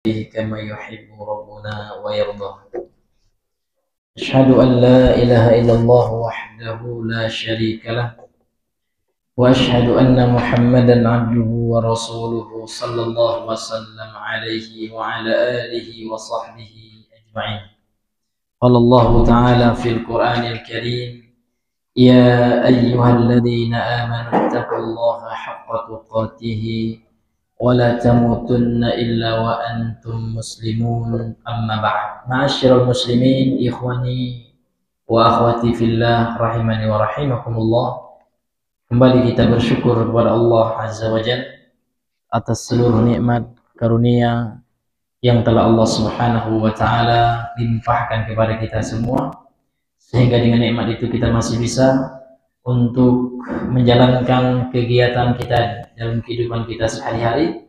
كما يحب ربنا ويرضى. أشهد أن لا إله إلا الله وحده لا شريك له، وأشهد أن محمدا عبده ورسوله صلى الله وسلم عليه وعلى آله وصحبه أجمعين. قال الله تعالى في القرآن الكريم: يا أيها الذين آمنوا اتقوا الله حق تقاته ولا تموتن إلا وأنتم مسلمون. أما بعد. معاشر المسlimin, ikhwani wa akhwati fillah, rahimani wa rahimakumullah. Kembali kita bersyukur kepada Allah Azza wa Jalla atas seluruh nikmat karunia yang telah Allah Subhanahu wa taala limpahkan kepada kita semua, sehingga dengan nikmat itu kita masih bisa untuk menjalankan kegiatan kita dalam kehidupan kita sehari-hari,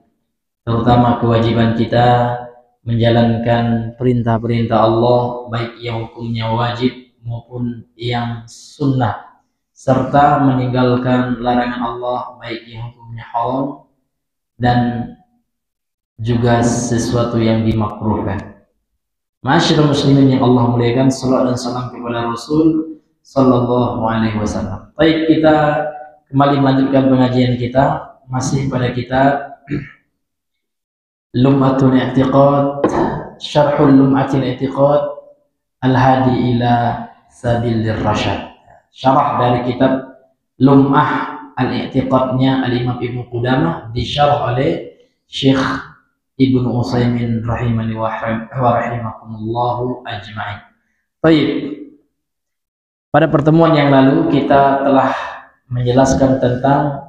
terutama kewajiban kita menjalankan perintah-perintah Allah, baik yang hukumnya wajib maupun yang sunnah, serta meninggalkan larangan Allah, baik yang hukumnya haram dan juga sesuatu yang dimakruhkan. Ma'asyiral muslimin yang Allah muliakan, salawat dan salam kepada Rasul sallallahu alaihi wasallam. Baik, kita kembali melanjutkan pengajian kita masih pada kitab Lum'atul I'tiqad, Syarhul Lum'atil I'tiqad Al-Hadi ila Sabilir Rasyad. Syarah dari kitab Lum'ah Al-I'tiqadnya Al-Imam Ibnu Qudamah, disyarah oleh Syekh Ibnu Utsaimin rahimani wa rahimakumullahu ajma'in. Baik. Pada pertemuan yang lalu kita telah menjelaskan tentang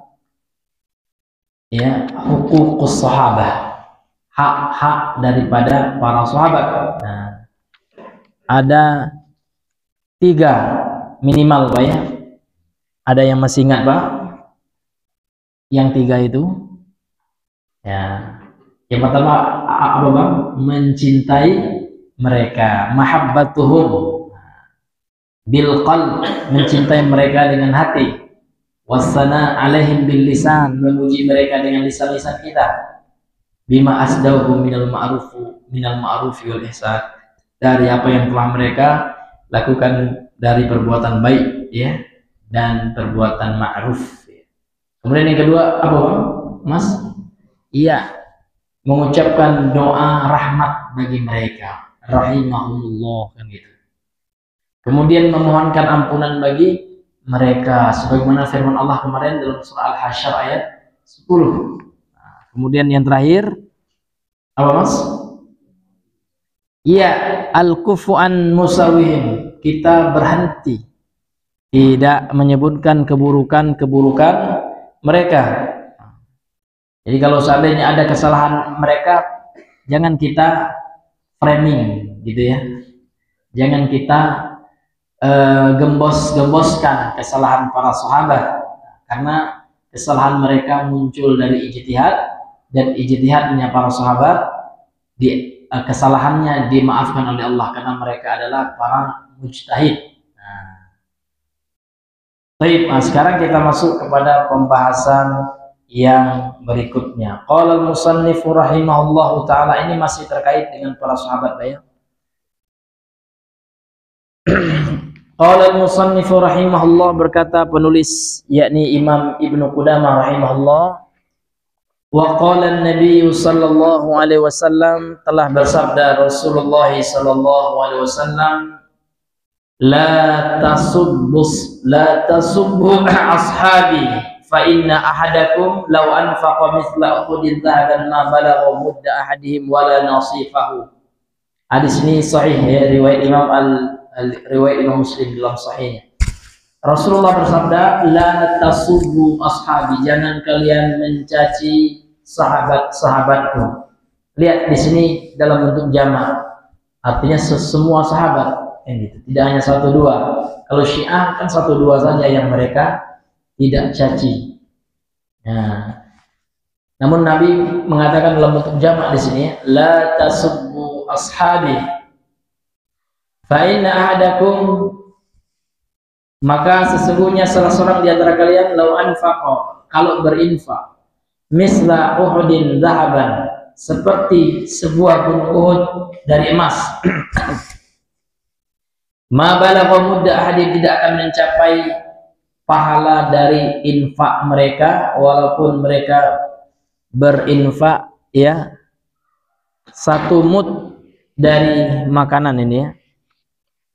huququs sahabah, hak-hak daripada para sahabat. Nah, ada 3 minimal, Pak ya. Ada yang masih ingat, Pak? Yang 3 itu? Ya. Yang pertama apa, Bang? Mencintai mereka, mahabbatuhum bil qalb, mencintai mereka dengan hati, wasana alaihim bil lisan, memuji mereka dengan lisan-lisan kita, bima asdauhu minal ma'ruf wal ihsan, dari apa yang telah mereka lakukan dari perbuatan baik ya dan perbuatan ma'ruf. Kemudian yang kedua apa, Bang? Mas? Iya, mengucapkan doa rahmat bagi mereka, rahimahumullah, kan gitu. Kemudian memohonkan ampunan bagi mereka, sebagaimana firman Allah kemarin dalam surah Al-Hasyr ayat 10. Nah, kemudian yang terakhir apa, Mas? Iya, al-kufu an musawihim, kita berhenti tidak menyebutkan keburukan-keburukan mereka. Jadi kalau seandainya ada kesalahan mereka, jangan kita framing gitu ya. Jangan kita gembos-gemboskan kesalahan para sahabat, karena kesalahan mereka muncul dari ijtihad, dan ijtihadnya para sahabat kesalahannya dimaafkan oleh Allah karena mereka adalah para mujtahid. Baik, sekarang kita masuk kepada pembahasan yang berikutnya. Qala al-musannif rahimahullahu taala, ini masih terkait dengan para sahabat ya. Qala al-musannif rahimahullah, berkata penulis yakni Imam Ibnu Qudamah rahimahullah, wa qala an-nabiy sallallahu alaihi wasallam, telah bersabda Rasulullah sallallahu alaihi wasallam, la tasubbu ashabi fa inna ahadakum law anfaqa mithla uhudin dhahaban ma balagha mudda ahadihim wala nasifahu. Hadis ini sahih ya, riwayat Imam Muslim dalam sahihnya. Rasulullah bersabda, la tasubbu ashabi, jangan kalian mencaci sahabat-sahabatku. Lihat di sini dalam bentuk jamak, artinya semua sahabat, gitu. Tidak hanya 1-2. Kalau Syiah kan 1-2 saja yang mereka tidak caci. Nah, namun Nabi mengatakan dalam bentuk jamak di sini, la tasubbu ashabi fa inna ahadakum, maka sesungguhnya salah seorang di antara kalian, lau anfaqa, kalau berinfak, misla uhudin zahaban, seperti sebuah gunung Uhud dari emas. Ma balagha mudda ahadin, tidak akan mencapai pahala dari infak mereka walaupun mereka berinfak ya 1 mud dari makanan ini ya.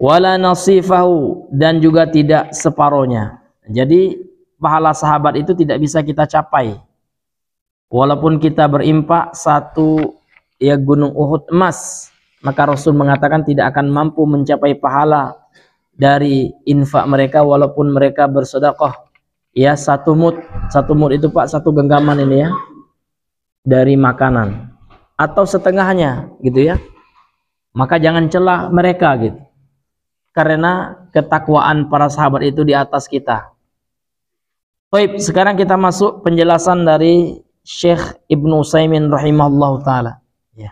Wala nasifahu, dan juga tidak separohnya. Jadi pahala sahabat itu tidak bisa kita capai walaupun kita berimpak 1 ya gunung Uhud emas, maka Rasul mengatakan tidak akan mampu mencapai pahala dari infak mereka walaupun mereka bersedekah ya 1 mud. 1 mud itu Pak 1 genggaman ini ya dari makanan atau setengahnya gitu ya. Maka jangan celah mereka gitu, karena ketakwaan para sahabat itu di atas kita. Baik, sekarang kita masuk penjelasan dari Syekh Ibnu Utsaimin rahimahullahu taala. Ya,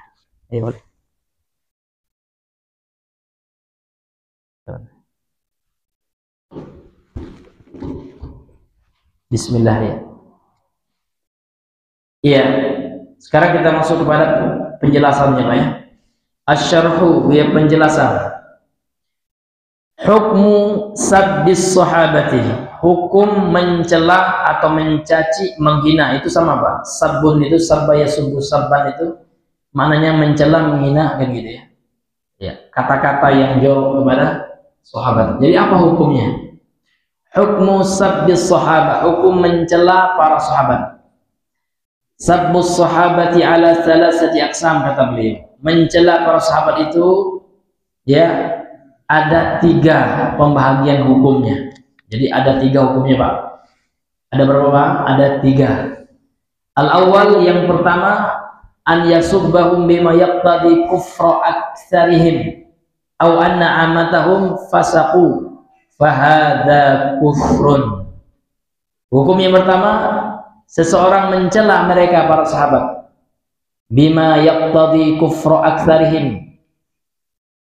ayo. Bismillah ya. Iya. Sekarang kita masuk kepada penjelasannya Pak ya. Asy-syarhu, ya penjelasan. Hukmu sabbis sahabati, hukum mencela atau mencaci, menghina, itu sama Pak. Sabbun itu sabba yasubbu sabban itu maknanya mencela, menghina kan gitu ya. Ya, kata-kata yang jorok kepada sahabat. Jadi apa hukumnya? Hukmu sabbis sahabat, hukum mencela para sahabat. Sabbus sahabati ala thalathati aqsam, kata beliau. Mencela para sahabat itu ya ada 3 pembahagian hukumnya. Jadi ada 3 hukumnya Pak. Ada berapa Pak? Ada 3. Al-awwal, yang pertama, an yasubbahum bima yaqtadi kufra aktsarihim aw anna amatahum fasaqu fahadza kufrun. Hukum yang pertama, seseorang mencela mereka para sahabat bima yaqtadi kufra aktsarihim,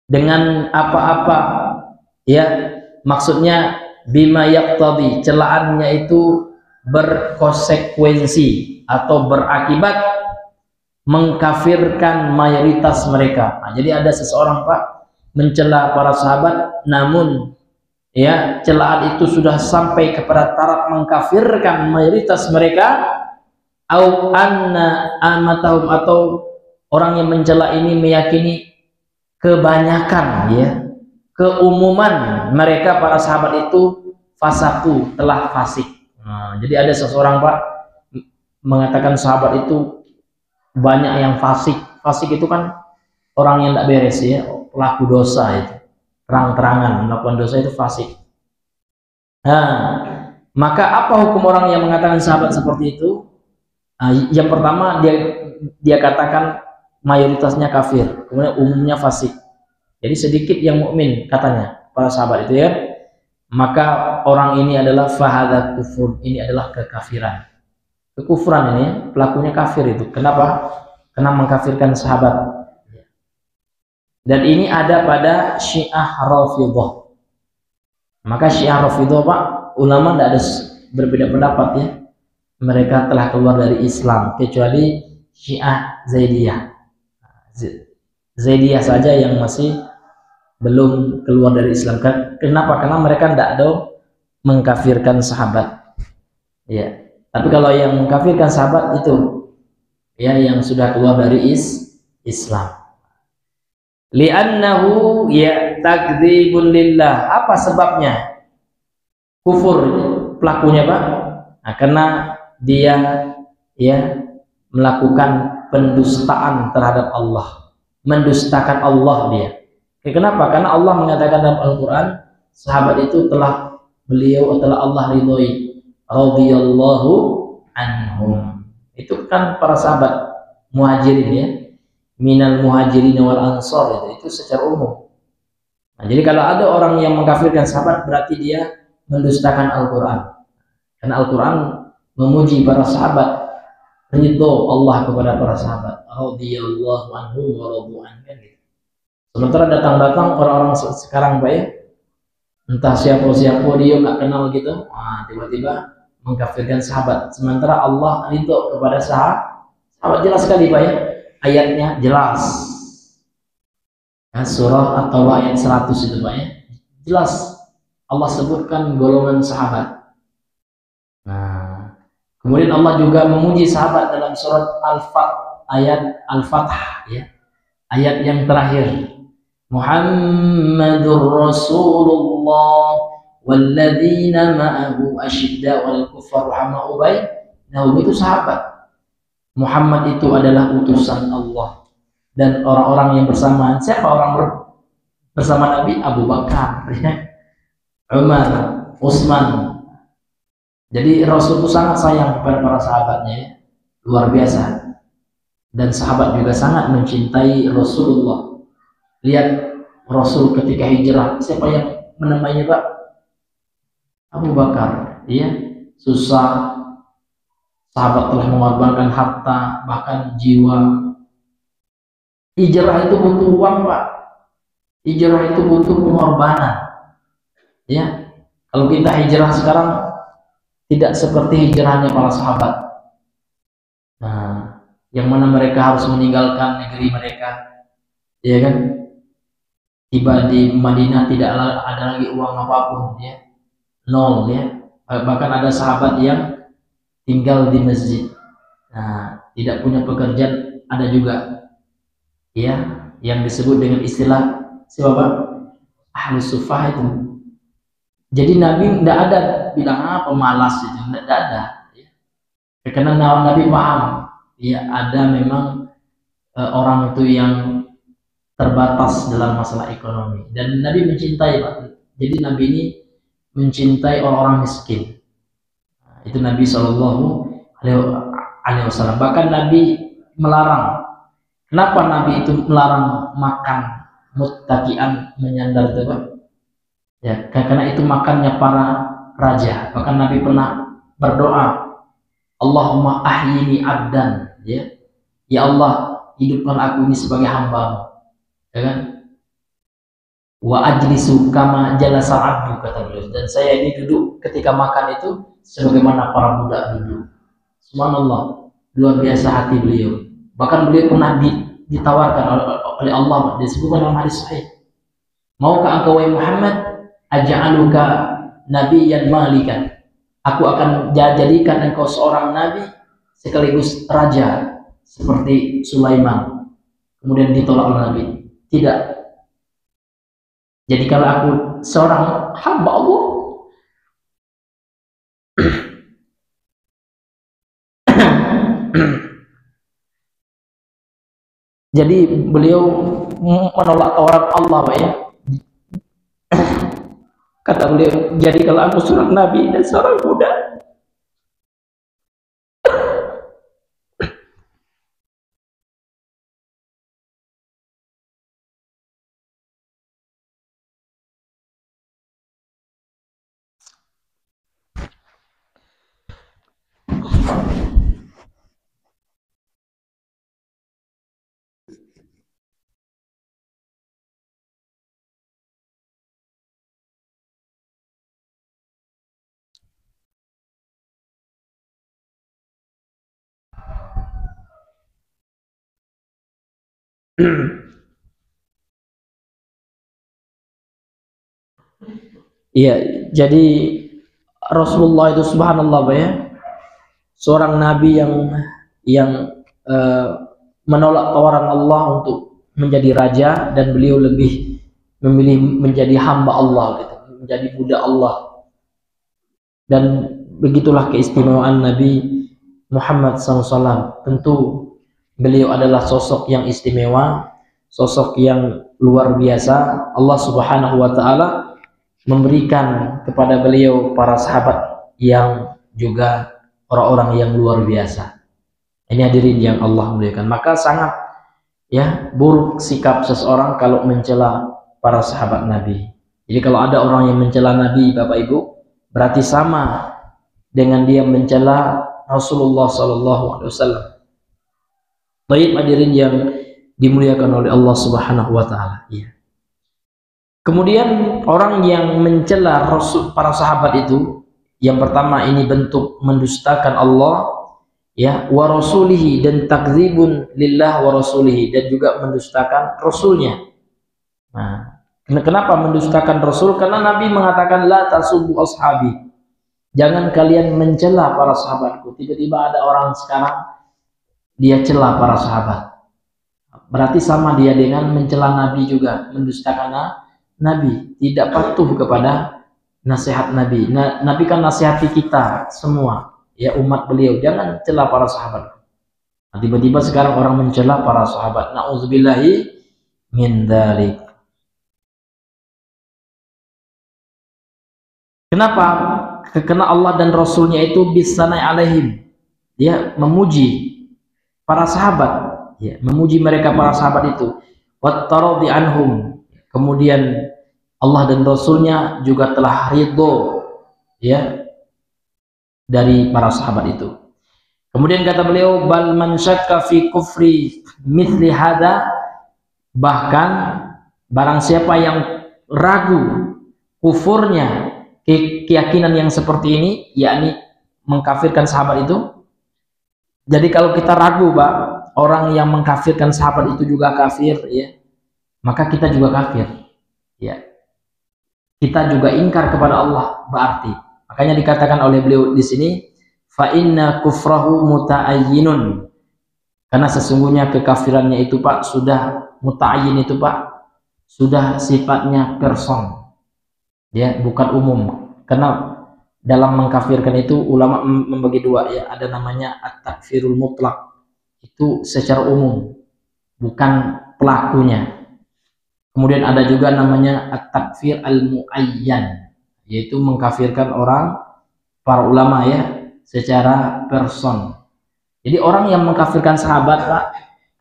dengan apa-apa ya, maksudnya bima yaqtadi, celaannya itu berkonsekuensi atau berakibat mengkafirkan mayoritas mereka. Nah, jadi ada seseorang Pak mencela para sahabat, namun ya celaan itu sudah sampai kepada taraf mengkafirkan mayoritas mereka, au anna amatahum, atau orang yang mencela ini meyakini kebanyakan ya, keumuman mereka para sahabat itu fasaku, telah fasik. Nah, jadi ada seseorang Pak mengatakan sahabat itu banyak yang fasik. Fasik itu kan orang yang tidak beres ya, pelaku dosa itu, terang-terangan melakukan dosa itu fasik. Nah, maka apa hukum orang yang mengatakan sahabat seperti itu? Nah, yang pertama dia katakan mayoritasnya kafir, kemudian umumnya fasik. Jadi sedikit yang mukmin katanya para sahabat itu ya. Maka orang ini adalah fahadza kufur, ini adalah kekafiran. Kekufuran ini ya, pelakunya kafir itu. Kenapa? Karena mengkafirkan sahabat. Dan ini ada pada Syiah Rafidhah. Maka Syiah Rafidhah Pak, ulama tidak ada berbeda pendapat ya. Mereka telah keluar dari Islam, kecuali Syiah Zaidiyah. Zaidiyah saja yang masih belum keluar dari Islam. Kenapa? Karena mereka tidak ada mengkafirkan sahabat. Ya. Tapi kalau yang mengkafirkan sahabat itu ya yang sudah keluar dari Islam. Li'annahu ya takdzibun lillah. Apa sebabnya? Kufur pelakunya Pak. Nah, karena dia ya melakukan pendustaan terhadap Allah, mendustakan Allah dia. Kenapa? Karena Allah mengatakan dalam Al-Quran, sahabat itu telah Allah ridhoi, radhiyallahu anhum. Itu kan para sahabat muhajirin ya, minal muhajirin wal ansor, itu secara umum. Nah, jadi kalau ada orang yang mengkafirkan sahabat, berarti dia mendustakan Al-Quran. Karena Al-Quran memuji para sahabat, ridho Allah kepada para sahabat, radhiyallahu anhum wa radu an, gitu. Sementara datang-datang orang-orang sekarang Pak ya, entah siapa-siapa dia nggak kenal gitu, tiba-tiba mengkafirkan sahabat. Sementara Allah ridho kepada sahabat, jelas sekali Pak ya. ayatnya jelas. Ya, surah atau ayat 100 itu Pak ya. Jelas Allah sebutkan golongan sahabat. Nah, kemudian Allah juga memuji sahabat dalam surat ayat Al-Fath ya. Ayat yang terakhir. Muhammadur Rasulullah walladzina ma'ahu asyidda wal kuffar rahamau bainahum, itu sahabat. Muhammad itu adalah utusan Allah dan orang-orang yang bersamaan. Siapa orang bersama Nabi? Abu Bakar, ya. Umar, Utsman. Jadi Rasul itu sangat sayang kepada para sahabatnya ya. Luar biasa. Dan sahabat juga sangat mencintai Rasulullah. Lihat Rasul ketika hijrah, siapa yang menemani Pak? Abu Bakar. Ya, susah. Sahabat telah mengorbankan harta, bahkan jiwa. Hijrah itu butuh uang Pak. Hijrah itu butuh pengorbanan. Ya, kalau kita hijrah sekarang tidak seperti hijrahnya para sahabat. Nah, yang mana mereka harus meninggalkan negeri mereka, ya kan? Tiba di Madinah tidak ada lagi uang apapun, ya, nol, ya. Bahkan ada sahabat yang tinggal di masjid. Nah, tidak punya pekerjaan ada juga, ya, yang disebut dengan istilah siapa? Ahlus Suffah itu. Jadi Nabi tidak ada bilang pemalas itu, tidak ada. Ya. Karena Nabi paham, ya ada memang orang itu yang terbatas dalam masalah ekonomi, dan Nabi mencintai Pak. Jadi Nabi ini mencintai orang-orang miskin. Nah, itu Nabi Shallallahu Alaihi Wasallam. Bahkan Nabi melarang. Kenapa Nabi itu melarang makan muttaqian, menyandar itu Pak? Ya, karena itu makannya para raja. Bahkan Nabi pernah berdoa, Allahumma ahyini abdan, ya, ya Allah hidupkan aku ini sebagai hamba-Mu, ya kan? Wa ajlisu kama jalasa abdu, kata beliau, dan saya ini duduk ketika makan itu sebagaimana para budak duduk. Subhanallah, luar biasa hati beliau. Bahkan beliau pernah ditawarkan oleh Allah, disebutkan dalam hadis sahih, maukah engkau wahai Muhammad, aja'aluka nabiyyan malikan, aku akan jadikan engkau seorang nabi sekaligus raja seperti Sulaiman. Kemudian ditolak oleh Nabi, tidak. Jadi kalau aku seorang hamba Allah, jadi beliau menolak tawaran Allah Pak ya. Kata beliau, jadi kalau aku seorang nabi dan seorang budak, iya, jadi Rasulullah itu subhanallah Pak ya, seorang nabi yang menolak tawaran Allah untuk menjadi raja, dan beliau lebih memilih menjadi hamba Allah gitu, menjadi budak Allah. Dan begitulah keistimewaan Nabi Muhammad SAW. Tentu beliau adalah sosok yang istimewa, sosok yang luar biasa. Allah Subhanahu wa Ta'ala memberikan kepada beliau para sahabat yang juga orang-orang yang luar biasa. Ini hadirin yang Allah muliakan. Maka sangat ya buruk sikap seseorang kalau mencela para sahabat Nabi. Jadi kalau ada orang yang mencela Nabi, Bapak Ibu, berarti sama dengan dia mencela Rasulullah SAW. Baik hadirin yang dimuliakan oleh Allah Subhanahu wa Ta'ala. Ya. Kemudian orang yang mencela Rasul, para sahabat itu, yang pertama ini bentuk mendustakan Allah, ya, wa rasulihi, dan takdzibun lillah wa rasulihi, dan juga mendustakan rasulnya. Nah, kenapa mendustakan rasul? Karena Nabi mengatakan la tasubbu ashabi, jangan kalian mencela para sahabatku. Tiba-tiba ada orang sekarang dia cela para sahabat, berarti sama dia dengan mencela Nabi juga, mendustakan Nabi, tidak patuh kepada nasihat Nabi. Nabi kan nasihati kita semua, ya umat beliau, jangan cela para sahabat. Nah, tiba-tiba sekarang orang mencela para sahabat. Nauzubillahi min dzalik. Kenapa? Karena Allah dan Rasulnya itu bisanai alaihim, dia memuji para sahabat, ya, memuji mereka para sahabat itu. Wattaradi anhum, kemudian Allah dan Rasulnya juga telah ridho, ya, dari para sahabat itu. Kemudian kata beliau, bal man syakka fi kufri mithli hada, bahkan barang siapa yang ragu kufurnya keyakinan yang seperti ini, yakni mengkafirkan sahabat itu. Jadi kalau kita ragu, Pak, orang yang mengkafirkan sahabat itu juga kafir, ya, maka kita juga kafir, ya. Kita juga ingkar kepada Allah berarti. Makanya dikatakan oleh beliau di sini, fa inna kufrahu muta'ayyinun, karena sesungguhnya kekafirannya itu, Pak, sudah muta'ayyin itu, Pak, sudah sifatnya person, ya, bukan umum. Karena dalam mengkafirkan itu ulama membagi dua, ya, ada namanya at-takfirul mutlak, itu secara umum, bukan pelakunya. Kemudian ada juga namanya at-takfir al-muayyan, yaitu mengkafirkan orang, para ulama, ya, secara person. Jadi orang yang mengkafirkan sahabat, Pak,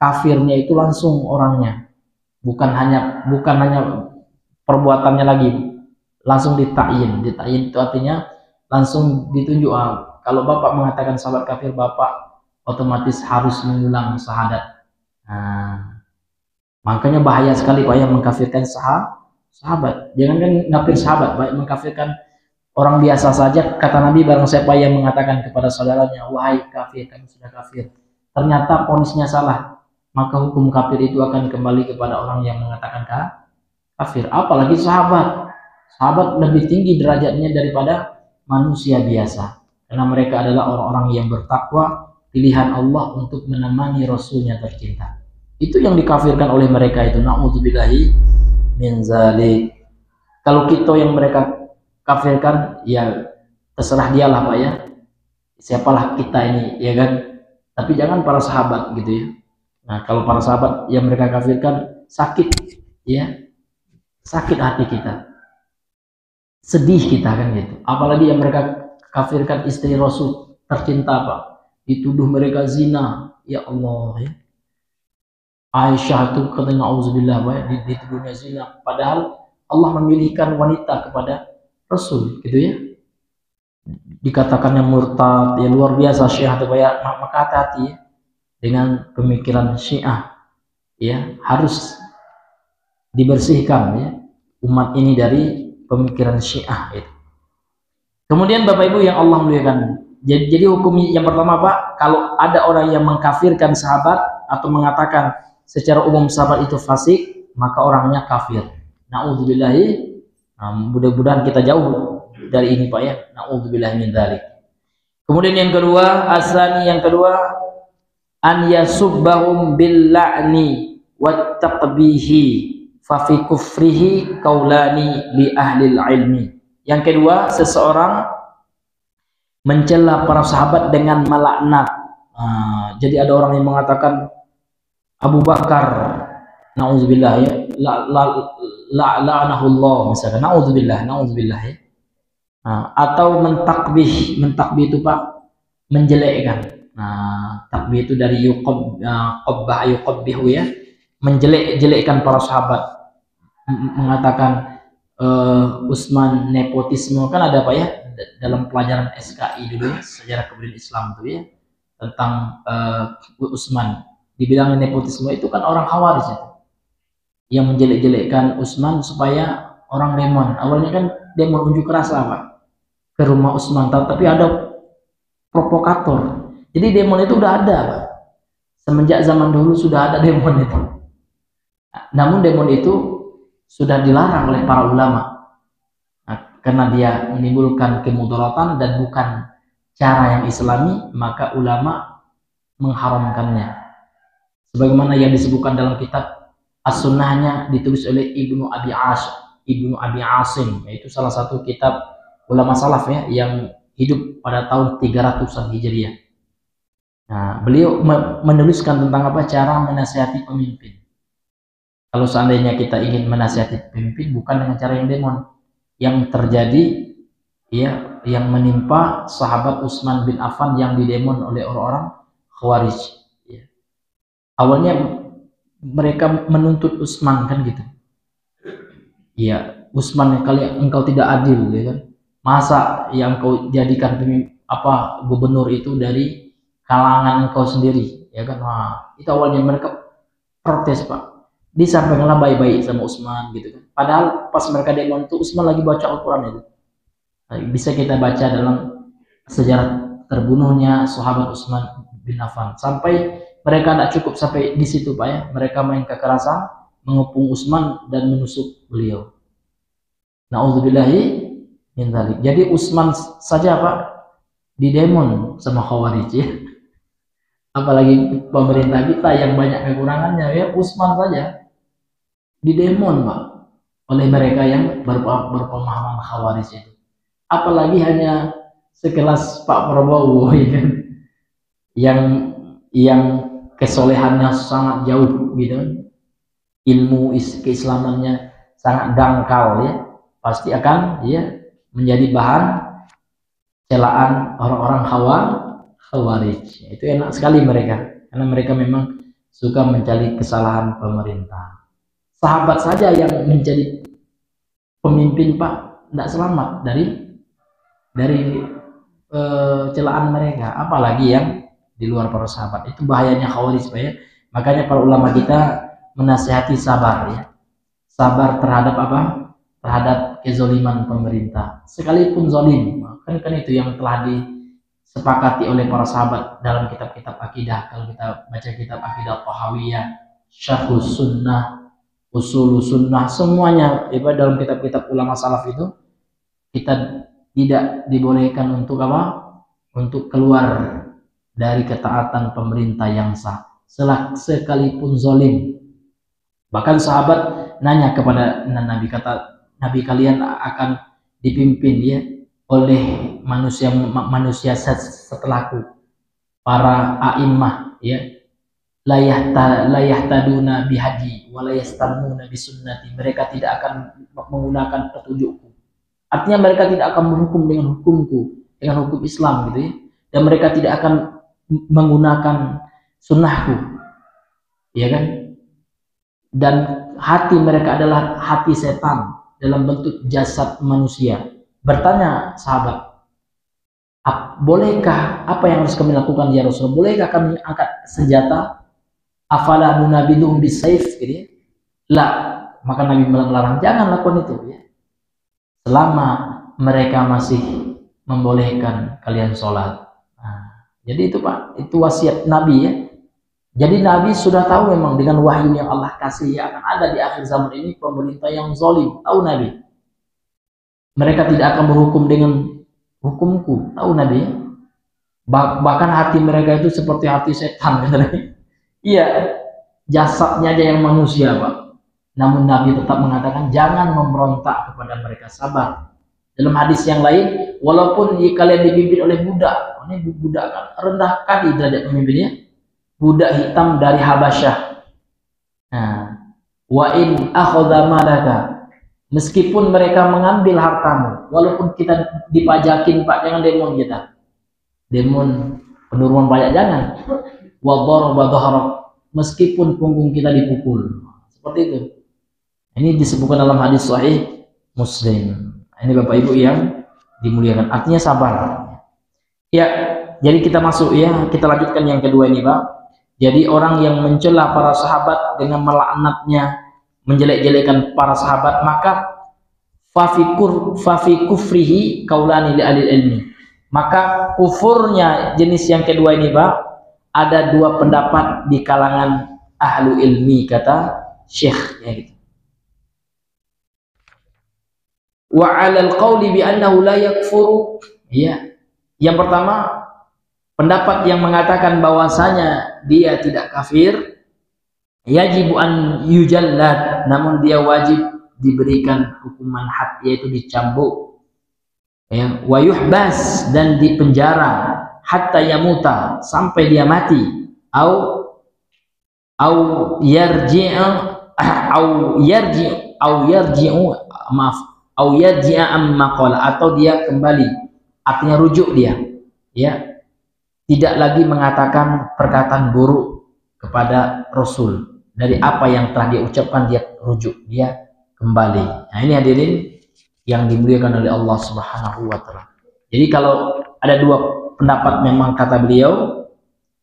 kafirnya itu langsung orangnya, bukan hanya perbuatannya lagi, langsung ditakyin. Ditakyin itu artinya langsung ditunjuk. Kalau Bapak mengatakan sahabat kafir, Bapak otomatis harus mengulang syahadat. Nah, makanya bahaya sekali, Pak, yang mengkafirkan sahabat. Jangan kan ngafir sahabat, baik mengkafirkan orang biasa saja. Kata Nabi, barang siapa yang mengatakan kepada saudaranya, wahai kafir, kamu sudah kafir, ternyata ponisnya salah, maka hukum kafir itu akan kembali kepada orang yang mengatakan kafir. Apalagi sahabat. Sahabat lebih tinggi derajatnya daripada manusia biasa, karena mereka adalah orang-orang yang bertakwa, pilihan Allah untuk menemani Rasulnya tercinta. Itu yang dikafirkan oleh mereka itu. Na'udzubillahi min zalik. Kalau kita yang mereka kafirkan, ya terserah dialah, Pak, ya, siapalah kita ini, ya kan. Tapi jangan para sahabat, gitu ya. Nah, kalau para sahabat yang mereka kafirkan, sakit, ya, sakit hati kita, sedih kita, kan gitu. Apalagi yang mereka kafirkan istri Rasul tercinta, Pak, dituduh mereka zina, ya Allah, ya. Aisyah itu katanya auzubillah, Pak, dituduhnya zina, padahal Allah memilihkan wanita kepada Rasul, gitu ya. Dikatakannya murtad, ya, luar biasa Syiah itu, Pak, ya. Maka hati-hati, ya, dengan pemikiran Syiah, ya, harus dibersihkan, ya, umat ini dari pemikiran Syiah itu. Kemudian Bapak Ibu yang Allah muliakan, jadi hukum yang pertama, Pak, kalau ada orang yang mengkafirkan sahabat atau mengatakan secara umum sahabat itu fasik, maka orangnya kafir. Na'udzubillahi. Nah, mudah-mudahan kita jauh dari ini, Pak, ya. Na'udzubillahi min dzalik. Kemudian yang kedua, yang kedua, an yasubbahum bil la'ni wat taqbihi fa fi kufrihi qaulani li ahli ilmi. Yang kedua, seseorang mencela para sahabat dengan melaknat. Jadi ada orang yang mengatakan Abu Bakar, na'udzubillah, ya, la'anahullah, misalkan, na'udzubillah, ya. Atau mentakbih itu, Pak, menjelekkan. Takbih itu dari yuqabbihu, ya, menjelek-jelekkan para sahabat, mengatakan Utsman nepotisme, kan ada, Pak, ya, dalam pelajaran SKI dulu, sejarah kebudayaan Islam itu, ya, tentang Utsman, dibilang nepotisme itu kan orang Khawarij itu yang menjelek-jelekkan Utsman supaya orang demon. Awalnya kan demon unjuk rasa, Pak, ke rumah Utsman, tapi ada provokator Jadi demon itu udah ada, Pak. Semenjak zaman dulu sudah ada demon itu. Namun demon itu sudah dilarang oleh para ulama. Karena dia menimbulkan kemudaratan dan bukan cara yang islami, maka ulama mengharamkannya. Sebagaimana yang disebutkan dalam kitab As-Sunnahnya ditulis oleh Ibnu Abi Asim, yaitu salah satu kitab ulama salaf ya yang hidup pada tahun 300-an Hijriah. Nah, beliau menuliskan tentang apa cara menasihati pemimpin. Kalau seandainya kita ingin menasihati pemimpin bukan dengan cara yang demon, yang terjadi ya yang menimpa sahabat Utsman bin Affan yang didemon oleh orang-orang Khawarij. Ya. Awalnya mereka menuntut Utsman kan gitu. Ya, Utsman engkau tidak adil, ya kan? Masa yang kau jadikan gubernur itu dari kalangan engkau sendiri, ya kan? Wah, itu awalnya mereka protes, Pak. Disampaikanlah baik-baik sama Utsman gitu kan. Padahal pas mereka demon itu Utsman lagi baca Al-Quran itu. Nah, bisa kita baca dalam sejarah terbunuhnya sahabat Utsman bin Affan. Sampai mereka tidak cukup sampai di situ, Pak ya. Mereka main kekerasan, mengepung Utsman dan menusuk beliau. Nauzubillahi min dzalik. Jadi Utsman saja, Pak, didemon sama Khawarij ya. Apalagi pemerintah kita yang banyak kekurangannya ya, Utsman saja didemon, Pak, oleh mereka yang berpemahaman Khawarij itu. Apalagi hanya sekelas Pak Prabowo ya kan, yang kesolehannya sangat jauh gitu, ilmu keislamannya sangat dangkal ya, pasti akan ya menjadi bahan celaan orang-orang Khawarij. Itu enak sekali mereka, karena mereka memang suka mencari kesalahan pemerintah. Sahabat saja yang menjadi pemimpin, Pak, tidak selamat dari celaan mereka, apalagi yang di luar para sahabat. Itu bahayanya Khawarij, Pak ya. Makanya para ulama kita menasihati sabar ya, sabar terhadap apa? Terhadap kezoliman pemerintah, sekalipun zolim. Kan itu yang telah disepakati oleh para sahabat dalam kitab-kitab akidah. Kalau kita baca kitab akidah Tahawiyah, Syarhus Sunnah, Usulus Sunnah, semuanya dalam kitab-kitab ulama salaf itu, kita tidak dibolehkan untuk apa? Untuk keluar dari ketaatan pemerintah yang sah, sekalipun zolim. Bahkan sahabat nanya kepada Nabi, kata Nabi, kalian akan dipimpin ya oleh manusia setelahku, para a'immah ya, layahtaduna bihadi wa layastamuna bisunnati. Mereka tidak akan menggunakan petunjukku, artinya mereka tidak akan berhukum dengan hukumku, dengan hukum Islam gitu ya, dan mereka tidak akan menggunakan sunnahku, ya kan? Dan hati mereka adalah hati setan dalam bentuk jasad manusia. Bertanya sahabat, bolehkah, apa yang harus kami lakukan ya Rasul? Bolehkah kami angkat senjata? Afala nunabiduhum bisayf, gitu ya? Lah, maka Nabi melarang, jangan lakukan itu ya. Selama mereka masih membolehkan kalian sholat. Nah, jadi itu, Pak, itu wasiat Nabi ya. Jadi Nabi sudah tahu memang dengan wahyu yang Allah kasih ya, akan ada di akhir zaman ini pemerintah yang zalim. Tahu Nabi. Mereka tidak akan berhukum dengan hukumku. Tahu Nabi. Bahkan hati mereka itu seperti hati setan. Iya, jasadnya aja yang manusia, Pak. Namun Nabi tetap mengatakan jangan memberontak kepada mereka, sabar. Dalam hadis yang lain, walaupun kalian dipimpin oleh budak, ini budak kan rendah kali derajat pemimpinnya. Budak hitam dari Habasyah. Nah, wa in akhadha malaka, meskipun mereka mengambil hartamu, walaupun kita dipajakin, Pak, jangan demon kita. Demon penurunan pajak jangan. Wa daraba dhahrak, meskipun punggung kita dipukul. Seperti itu. Ini disebutkan dalam hadis sahih Muslim. Ini Bapak Ibu yang dimuliakan. Artinya sabar. Ya, jadi kita masuk ya, kita lanjutkan yang kedua ini, Pak. Jadi orang yang mencela para sahabat dengan melaknatnya, menjelek-jelekan para sahabat, maka fafi kufrihi kaulani li ahli ilmi. Maka kufurnya jenis yang kedua ini, Pak, ada dua pendapat di kalangan ahlu ilmi, kata Syekh, ya gitu. Wa 'alal qawli bi annahu la yakfuru, ya. Yang pertama, pendapat yang mengatakan bahwasanya dia tidak kafir, yajibu an yujallad, namun dia wajib diberikan hukuman had, yaitu dicambuk, ya, wa yuhbas, dan dipenjara, hatta yamuta, sampai dia mati, au yarji'a, au yarji'a amma qala, atau dia kembali, artinya rujuk dia, ya, tidak lagi mengatakan perkataan buruk kepada Rasul, dari apa yang telah dia ucapkan dia rujuk, dia kembali. Nah, ini hadirin yang dimuliakan oleh Allah Subhanahu wa taala. Jadi kalau ada dua pendapat, memang kata beliau,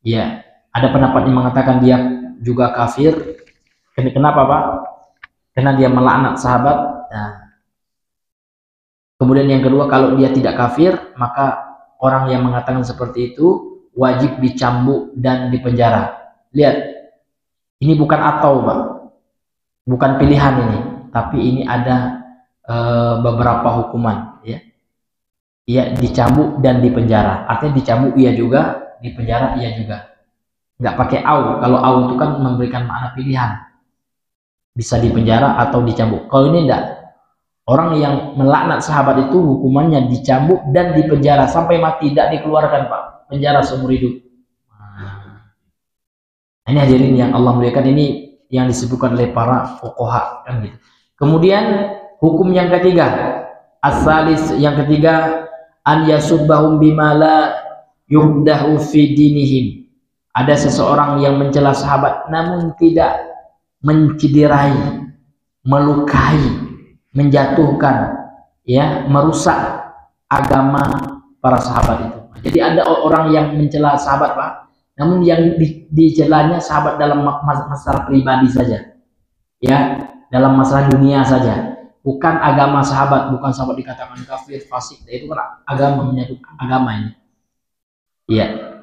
ya, ada pendapat yang mengatakan dia juga kafir. Kenapa, Pak? Karena dia melaknat sahabat. Nah, kemudian yang kedua, kalau dia tidak kafir, maka orang yang mengatakan seperti itu wajib dicambuk dan dipenjara. Lihat, ini bukan atau, Pak, bukan pilihan ini, tapi ini ada beberapa hukuman, ya. Ya, dicambuk dan dipenjara. Artinya dicambuk iya juga, dipenjara iya juga. Nggak pakai au. Kalau au itu kan memberikan makna pilihan, bisa dipenjara atau dicambuk. Kalau ini enggak. Orang yang melaknat sahabat itu hukumannya dicambuk dan dipenjara sampai mati, tidak dikeluarkan, Pak. Penjara seumur hidup. Nah, ini hadirin yang Allah muliakan, ini yang disebutkan oleh para fuqaha, kan gitu. Kemudian hukum yang ketiga, as-salis, yang ketiga, an yasubbahum bima la yuhdahu fi dinihim. Ada seseorang yang mencela sahabat namun tidak menciderai, melukai, menjatuhkan, ya, merusak agama para sahabat itu. Jadi ada orang yang mencela sahabat, Pak, namun yang dicelanya sahabat dalam masalah pribadi saja, ya, dalam masalah dunia saja, bukan agama sahabat, bukan sahabat dikatakan kafir, fasik. Itu kan agama, menyatu agama ini, ya.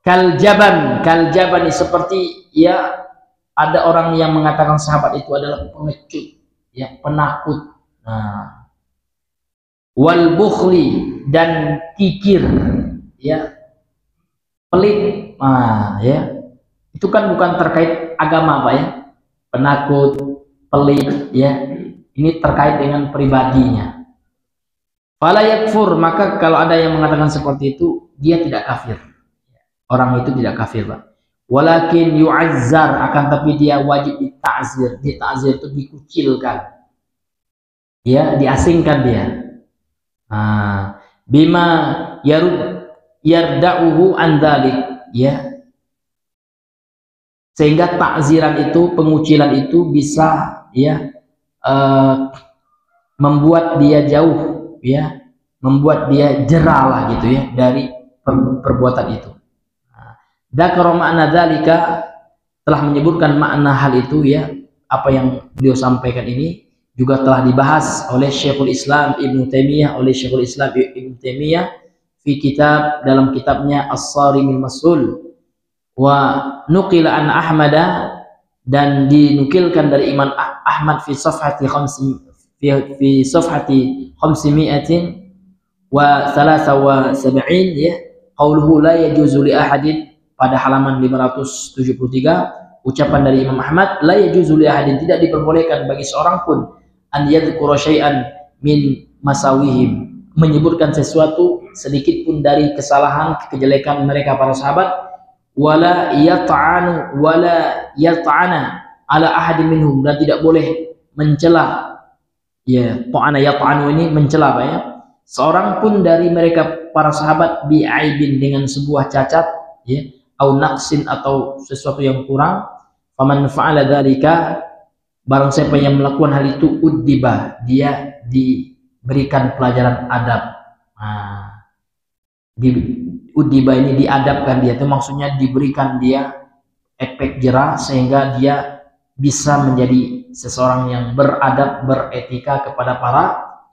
Kaljaban seperti, ya, ada orang yang mengatakan sahabat itu adalah pengecut, ya, penakut. Nah, wal bukhli, dan kikir, ya, pelit. Nah, ya, itu kan bukan terkait agama, Pak, ya. Penakut, pelit, ya, ini terkait dengan pribadinya. Fala yakfur, maka kalau ada yang mengatakan seperti itu, dia tidak kafir. Orang itu tidak kafir, Pak. Walakin yu'azzar, akan tapi dia wajib dita'zir. Dita'zir itu dikucilkan, ya, diasingkan dia. Nah, bima yarda'uhu an dzalik, ya, sehingga takziran itu, pengucilan itu bisa, ya, membuat dia jauh, ya, membuat dia jerah lah gitu, ya, dari perbuatan itu. Dzakara makna dzalika, telah menyebutkan makna hal itu, ya, apa yang beliau sampaikan ini juga telah dibahas oleh Syekhul Islam Ibnu Taimiyah, fi kitab, dalam kitabnya As-Sarimul Maslul, wa nuqila an Ahmada, dan dinukilkan dari Imam Ahmad fi safhati 500 wa 73, ya, qauluhu la yajuzu li ahadin, pada halaman 573, ucapan dari Imam Ahmad, la yajuzu li ahadin, tidak diperbolehkan bagi seorang pun, an yadhkura syai'an min masawihim, menyebutkan sesuatu sedikit pun dari kesalahan, kejelekan mereka para sahabat, wala yat'ana ala ahadin minhum, dan tidak boleh mencela, ya, ta'ana yat'anu ini mencela, Pak, ya, seorang pun dari mereka para sahabat, bi'aibin, dengan sebuah cacat, ya, au naqsin, atau sesuatu yang kurang. Faman fa'ala dzalika, barang siapa yang melakukan hal itu, uddiba, dia diberikan pelajaran adab. Nah, uddiba ini diadabkan dia, itu maksudnya diberikan dia efek jerah, sehingga dia bisa menjadi seseorang yang beradab, beretika kepada para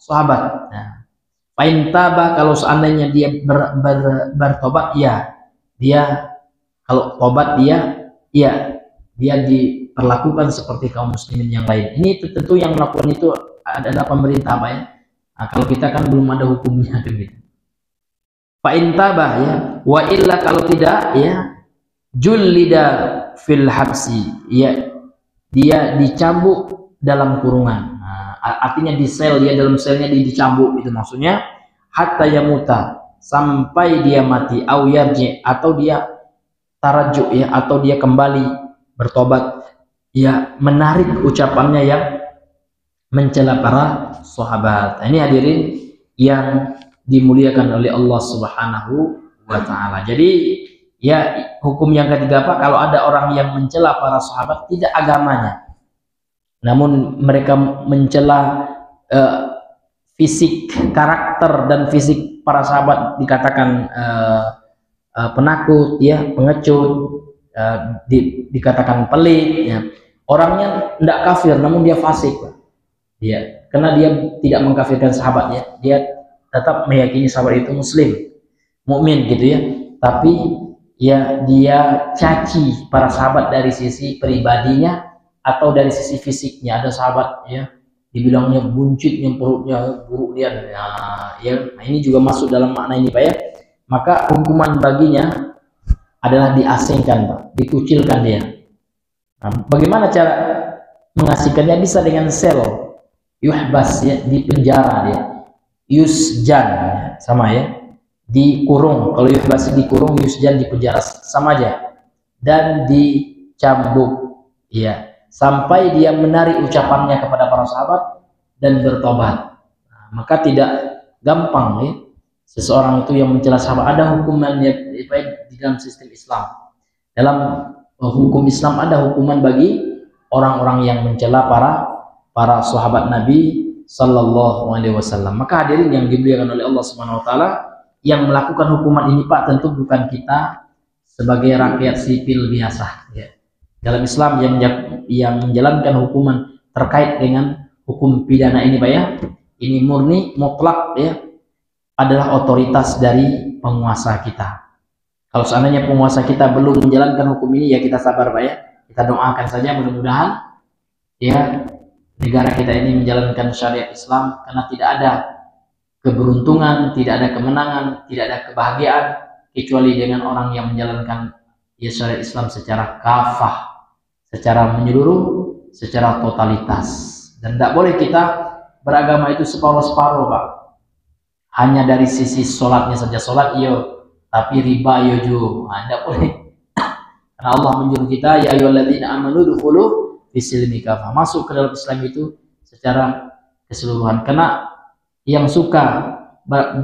sahabat. Nah, Fa'intaba, kalau seandainya dia bertobat, ya dia, kalau tobat dia, ya dia diperlakukan seperti kaum muslimin yang lain. Ini tentu yang melakukan itu adalah pemerintah, Pak ya. Nah, kalau kita kan belum ada hukumnya gitu. Fa'intaba, ya, wa illa, kalau tidak, ya jullida fil habsi, ya dia dicambuk dalam kurungan. Nah, artinya di sel, dia dalam selnya dicambuk, itu maksudnya. Hatta yamuta, sampai dia mati, au yarji, atau dia tarajuk, ya, atau dia kembali bertobat, ya menarik ucapannya yang mencela para sahabat. Ini hadirin yang dimuliakan oleh Allah Subhanahu wa taala. Jadi ya, hukum yang ketiga apa? Kalau ada orang yang mencela para sahabat, tidak agamanya, namun mereka mencela fisik, karakter dan fisik para sahabat, dikatakan penakut, ya, pengecut, dikatakan pelit, ya. Orangnya tidak kafir, namun dia fasik, ya, karena dia tidak mengkafirkan sahabat, ya, dia tetap meyakini sahabat itu muslim, mukmin gitu ya, tapi ya dia caci para sahabat dari sisi pribadinya atau dari sisi fisiknya. Ada sahabat, ya, dibilangnya buncit, yang perutnya buruk dia, ya, nah ini juga masuk dalam makna ini, Pak ya. Maka hukuman baginya adalah diasingkan, Pak, dikucilkan dia. Nah, bagaimana cara mengasingkannya? Bisa dengan sel, yuhbas, ya, di penjara dia, yusjan, ya, sama ya, dikurung. Kalau yuhbas dikurung, yusjan di penjara, sama aja, dan dicambuk, ya, sampai dia menarik ucapannya kepada para sahabat dan bertobat. Nah, maka tidak gampang, ya, seseorang itu yang mencela sahabat. Ada hukumannya di dalam sistem Islam. Dalam hukum Islam ada hukuman bagi orang-orang yang mencela para sahabat Nabi Sallallahu Alaihi Wasallam. Maka hadirin yang dimuliakan oleh Allah Subhanahu Wa Taala, yang melakukan hukuman ini, Pak, tentu bukan kita sebagai rakyat sipil biasa, ya. Dalam Islam yang menjalankan hukuman terkait dengan hukum pidana ini, Pak ya, ini murni mutlak, ya, adalah otoritas dari penguasa kita. Kalau seandainya penguasa kita belum menjalankan hukum ini, ya kita sabar, Pak ya. Kita doakan saja, mudah-mudahan ya negara kita ini menjalankan syariat Islam, karena tidak ada keberuntungan, tidak ada kemenangan, tidak ada kebahagiaan kecuali dengan orang yang menjalankan ya syariat Islam secara kafah, secara menyeluruh, secara totalitas. Dan tidak boleh kita beragama itu separuh-separuh, Pak. Hanya dari sisi sholatnya saja, sholat iyo, tapi riba iyo juga. Nah, tidak boleh. Karena Allah menyuruh kita, ya ayyuhalladzina amanu dukhulu fis-silmi kafah, masuk ke dalam Islam itu secara keseluruhan. Karena yang suka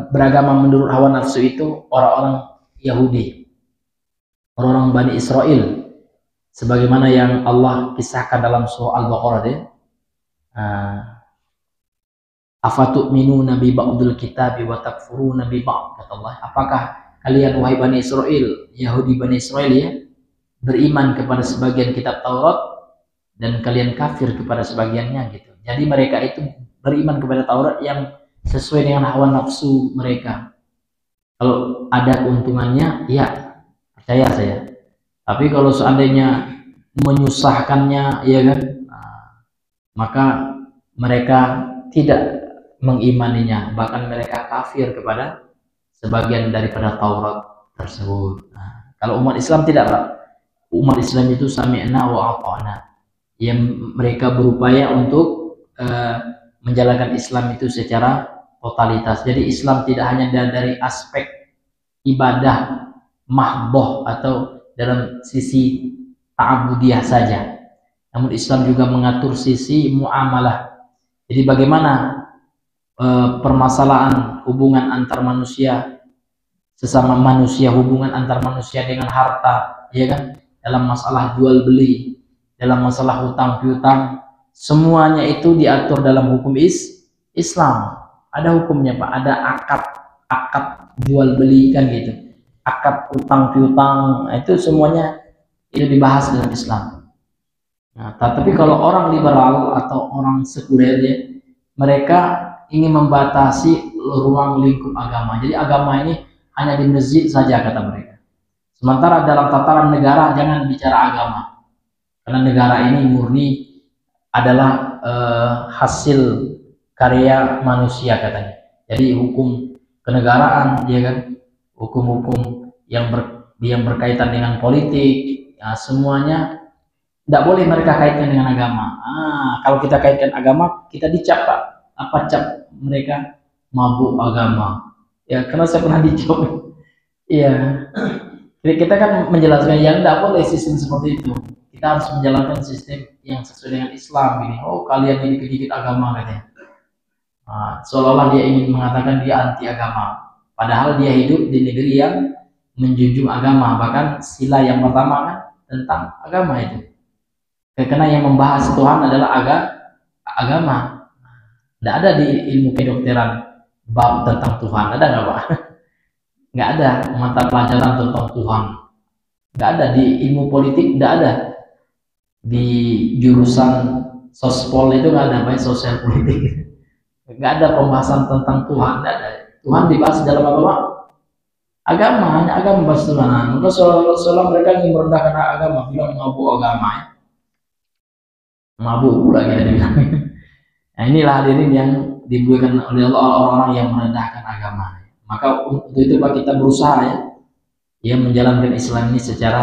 beragama menurut hawa nafsu itu orang-orang Yahudi, orang-orang Bani Israel, sebagaimana yang Allah kisahkan dalam surah Al-Baqarah, ya. Afatu'minuna bi ba'dil kitabi wa takfuruna bi ba'd, kata Allah. Apakah kalian, wahai Bani Israel, Yahudi Bani Israel, ya, beriman kepada sebagian kitab Taurat dan kalian kafir kepada sebagiannya, gitu. Jadi mereka itu beriman kepada Taurat yang sesuai dengan hawa nafsu mereka. Kalau ada keuntungannya, ya percaya saya. Tapi kalau seandainya menyusahkannya, ya kan, maka mereka tidak mengimaninya, bahkan mereka kafir kepada sebagian daripada Taurat tersebut. Nah, kalau umat Islam tidak, Pak. Umat Islam itu sami'na wa ata'na, yang mereka berupaya untuk menjalankan Islam itu secara totalitas. Jadi Islam tidak hanya dari aspek ibadah mahdoh atau dalam sisi ta'abudiyah saja, namun Islam juga mengatur sisi muamalah. Jadi bagaimana permasalahan hubungan antar manusia, sesama manusia, hubungan antar manusia dengan harta, ya kan, dalam masalah jual beli, dalam masalah hutang piutang, semuanya itu diatur dalam hukum Islam. Ada hukumnya, Pak. Ada akad jual beli, kan gitu, akad hutang piutang, itu semuanya itu dibahas dalam Islam. Nah, tapi kalau orang liberal atau orang sekuler, ya, mereka ingin membatasi ruang lingkup agama. Jadi agama ini hanya di masjid saja kata mereka. Sementara dalam tataran negara jangan bicara agama, karena negara ini murni adalah hasil karya manusia katanya. Jadi hukum kenegaraan, ya kan, hukum-hukum yang berkaitan dengan politik, ya, semuanya tidak boleh mereka kaitkan dengan agama. Kalau kita kaitkan agama, kita dicap, Pak. Apa cap mereka? Mabuk agama. Ya, karena saya pernah dicap. Iya. Jadi kita kan menjelaskan yang tidak boleh sistem seperti itu. Kita harus menjalankan sistem yang sesuai dengan Islam ini. Oh, kalian ini dikit-dikit agama katanya. Seolah-olah dia ingin mengatakan dia anti agama. Padahal dia hidup di negeri yang menjunjung agama. Bahkan sila yang pertama kan tentang agama itu. Karena yang membahas Tuhan adalah agama. Tidak ada di ilmu kedokteran bab tentang Tuhan, ada nggak Pak? Nggak ada mata pelajaran tentang Tuhan. Nggak ada di ilmu politik, nggak ada di jurusan sospol itu nggak ada, baik sosial politik. Nggak ada pembahasan tentang Tuhan, nggak ada. Tuhan dibahas dalam apa? Agama, hanya agama bahas Tuhan. Maka seolah mereka ingin merendahkan agama, bilang mabuk agama ya. Mabuk pula kita dibilang. Nah, inilah hadirin yang dibuatkan oleh Allah orang-orang yang merendahkan agama. Maka untuk itu Pak, kita berusaha ya menjalankan Islam ini secara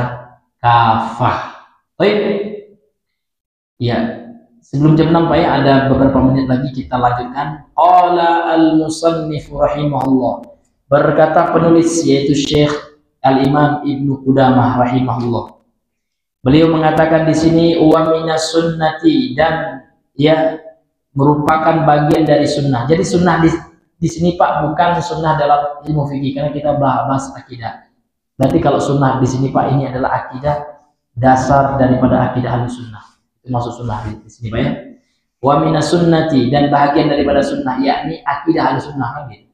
kafah. Baik. Ya, sebelum jam 6 Pak ya, ada beberapa menit lagi kita lanjutkan. Qala al-musannif rahimahullah. Berkata penulis yaitu Syekh Al-Imam Ibnu Qudamah rahimahullah. Beliau mengatakan di sini wa minas sunnati, dan ya merupakan bagian dari sunnah. Jadi sunnah di sini Pak bukan sunnah dalam ilmu fikih, karena kita bahas akidah. Berarti kalau sunnah di sini Pak ini adalah akidah, dasar daripada akidah Ahlussunnah. Itu maksud sunnah di sini Pak ya. Wa minas sunnati, dan bagian daripada sunnah yakni akidah Ahlussunnah kan gitu.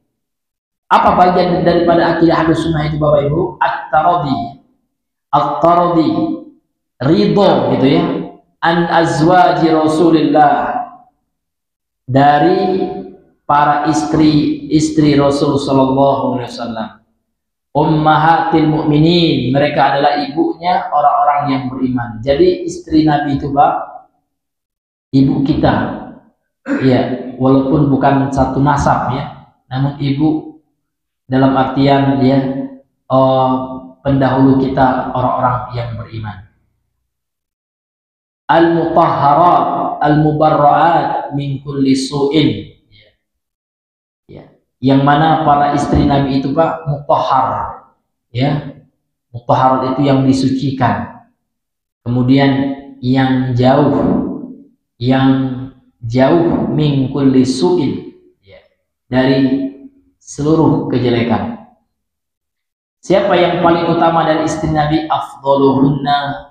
Apa bagian daripada akidah Ahlussunnah itu Bapak Ibu? At-taradi, ridho gitu ya, an azwaji Rasulillah, dari para istri Rasul sallallahu alaihi wasallam, ummahatil mukminin, mereka adalah ibunya orang-orang yang beriman. Jadi istri Nabi itu Pak, ibu kita ya, walaupun bukan satu nasab ya, namun ibu dalam artian ya pendahulu kita orang-orang yang beriman. Al-mutahharat al-mubarra'at min kulli su'in, ya. Yang mana para istri Nabi itu Pak mutahhar ya. Mutahhar itu yang disucikan, kemudian yang jauh min kulli su'in ya, dari seluruh kejelekan. Siapa yang paling utama dari istri Nabi? Afdaluhunna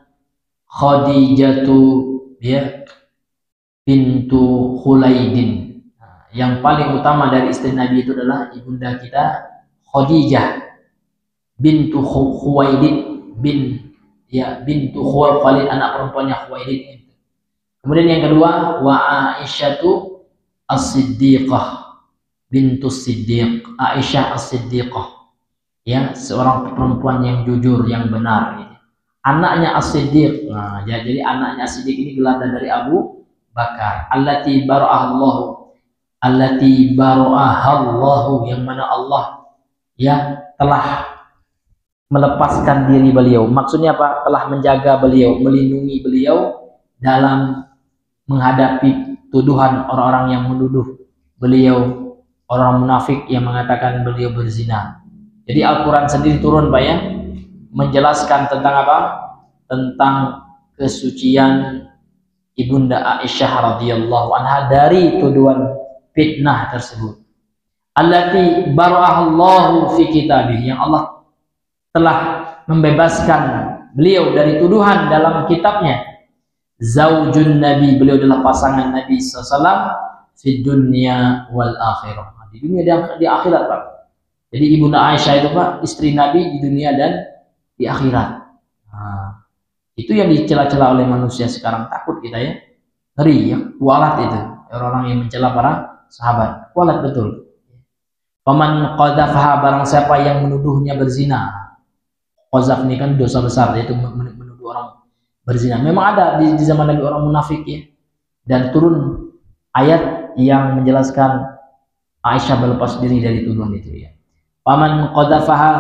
Khadijatu ya bintu Khulaidin. Yang paling utama dari istri Nabi itu adalah ibunda kita Khadijah bintu Khuwailid bintu Khuwailid, anak perempuannya Khuwailid. Kemudian yang kedua wa Aisyatu As-Siddiqah bintu Siddiq, Aisyah As-Siddiqah ya, seorang perempuan yang jujur, yang benar ya. Anaknya As-Siddiq. Nah, jadi anaknya As-Siddiq ini gelar dari Abu Bakar. Allati bara'ahallahu, yang mana Allah ya telah melepaskan diri beliau. Maksudnya apa? Telah menjaga beliau, melindungi beliau dalam menghadapi tuduhan orang-orang yang menuduh beliau, orang munafik yang mengatakan beliau berzina. Jadi Al-Quran sendiri turun Pak ya, menjelaskan tentang apa? Tentang kesucian ibunda Aisyah radhiyallahu anha dari tuduhan fitnah tersebut. Allati bara'ahallahu fi kitabih, yang Allah telah membebaskan beliau dari tuduhan dalam kitabnya. Zaujun Nabi, beliau adalah pasangan Nabi SAW fi dunya wal akhirah, di dunia dan di akhirat Pak. Jadi ibunda Aisyah itu Pak istri Nabi di dunia dan di akhirat. Itu yang dicela-cela oleh manusia sekarang. Takut kita ya, ngeri ya, kualat itu orang-orang yang mencela para sahabat, kualat betul. Faman qadzafaha, barang siapa yang menuduhnya berzina. Qadzaf ini kan dosa besar, yaitu menuduh orang berzina. Memang ada di zaman Nabi orang munafik ya. Dan turun ayat yang menjelaskan Aisyah berlepas diri dari tuduhan itu ya. Faman qadzafaha,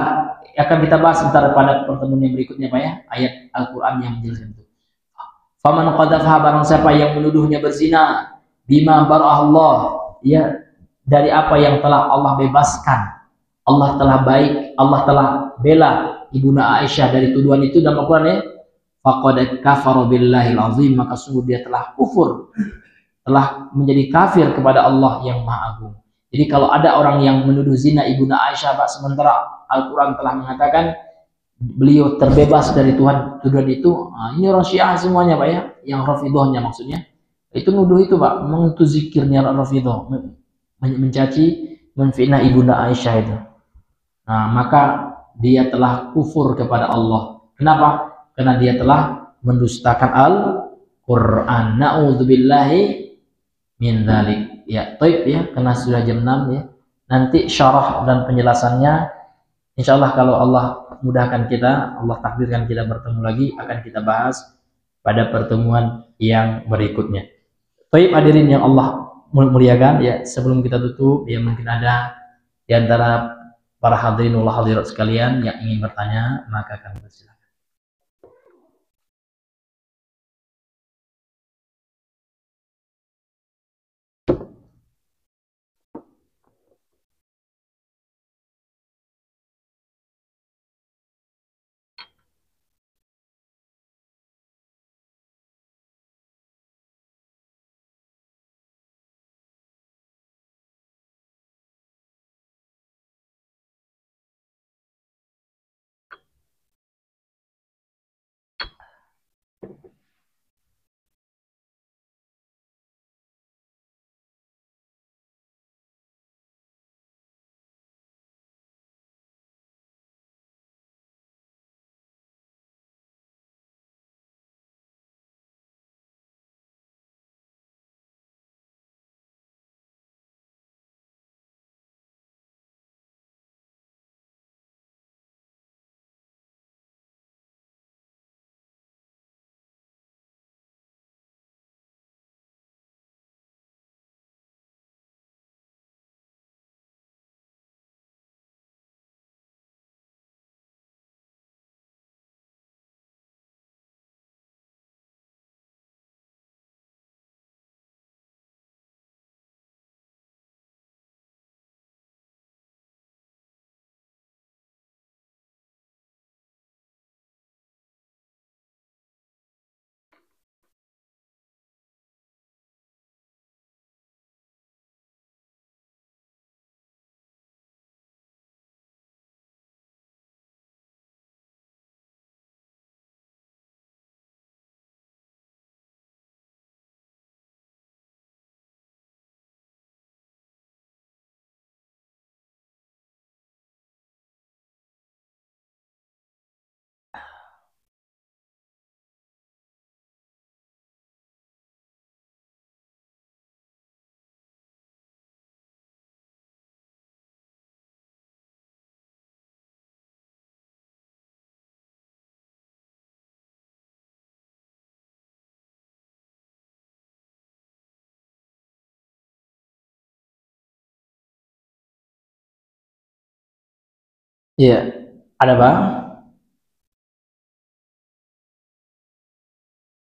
akan kita bahas sebentar pada pertemuan yang berikutnya Pak ya, ayat Al-Qur'an yang menjelaskan itu. Faman qadzafaha, barang siapa yang menuduhnya berzina, bima bara'allah, ya, dari apa yang telah Allah bebaskan. Allah telah baik, Allah telah bela Ibunda Aisyah dari tuduhan itu dalam Al-Qur'an ya. Faqad kafara billahil azim, maka sungguh dia telah kufur, telah menjadi kafir kepada Allah yang Maha Agung. Jadi kalau ada orang yang menuduh zina Ibunda Aisyah Pak, sementara Al-Quran telah mengatakan beliau terbebas dari tuduhan itu, nah, ini orang Syiah semuanya Pak ya, yang Rafidhahnya maksudnya, itu nuduh itu Pak, memang itu zikirnya Rafidhah, mencaci, menfitnah Ibunda Aisyah itu. Nah, maka dia telah kufur kepada Allah. Kenapa? Karena dia telah mendustakan Al-Quran. Na'udzubillahi min dzalik. Ya, taib ya, karena sudah jam 6 ya. Nanti syarah dan penjelasannya insyaallah kalau Allah mudahkan kita, Allah takdirkan kita bertemu lagi, akan kita bahas pada pertemuan yang berikutnya. Taib hadirin yang Allah muliakan ya, sebelum kita tutup ya, mungkin ada di antara para hadirin wal hadirat sekalian yang ingin bertanya, maka kami persilakan. Iya, ada Bang?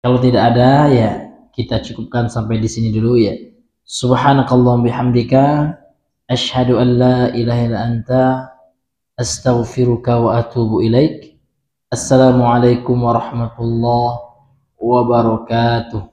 Kalau tidak ada ya kita cukupkan sampai di sini dulu ya. Subhanakallahumma bihamdika asyhadu an la ilaha illa anta astaghfiruka wa atubu ilaik. Assalamualaikum warahmatullahi wabarakatuh.